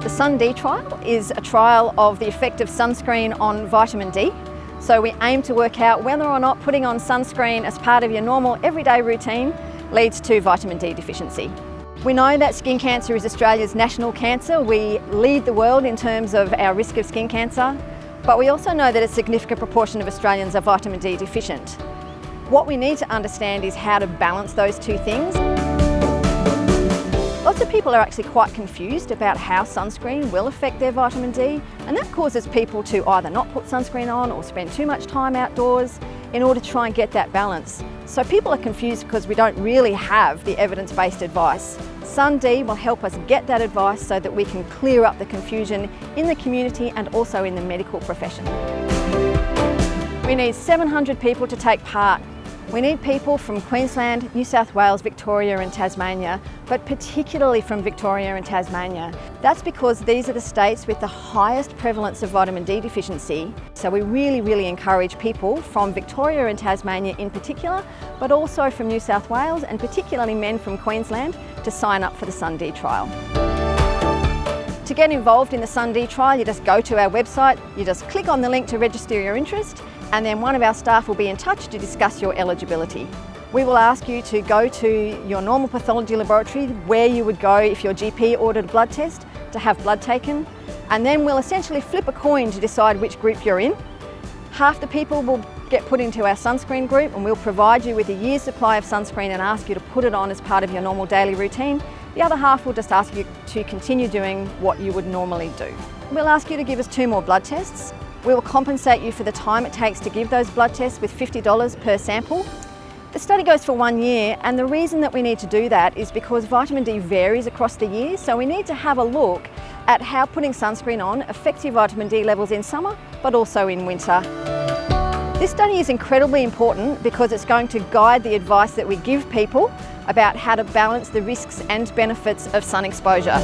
The SUN-D trial is a trial of the effect of sunscreen on vitamin D. So we aim to work out whether or not putting on sunscreen as part of your normal everyday routine leads to vitamin D deficiency. We know that skin cancer is Australia's national cancer. We lead the world in terms of our risk of skin cancer, but we also know that a significant proportion of Australians are vitamin D deficient. What we need to understand is how to balance those two things. Lots of people are actually quite confused about how sunscreen will affect their vitamin D, and that causes people to either not put sunscreen on or spend too much time outdoors in order to try and get that balance. So people are confused because we don't really have the evidence-based advice. SUN-D will help us get that advice so that we can clear up the confusion in the community and also in the medical profession. We need 700 people to take part. We need people from Queensland, New South Wales, Victoria and Tasmania, but particularly from Victoria and Tasmania. That's because these are the states with the highest prevalence of vitamin D deficiency. So we really encourage people from Victoria and Tasmania in particular, but also from New South Wales and particularly men from Queensland to sign up for the SUN-D trial. To get involved in the SUN-D trial, you just go to our website, you just click on the link to register your interest, and then one of our staff will be in touch to discuss your eligibility. We will ask you to go to your normal pathology laboratory where you would go if your GP ordered a blood test to have blood taken, and then we'll essentially flip a coin to decide which group you're in. Half the people will get put into our sunscreen group, and we'll provide you with a year's supply of sunscreen and ask you to put it on as part of your normal daily routine. The other half will just ask you to continue doing what you would normally do. We'll ask you to give us 2 more blood tests. We will compensate you for the time it takes to give those blood tests with $50 per sample. The study goes for 1 year, and the reason that we need to do that is because vitamin D varies across the year, so we need to have a look at how putting sunscreen on affects your vitamin D levels in summer, but also in winter. This study is incredibly important because it's going to guide the advice that we give people about how to balance the risks and benefits of sun exposure.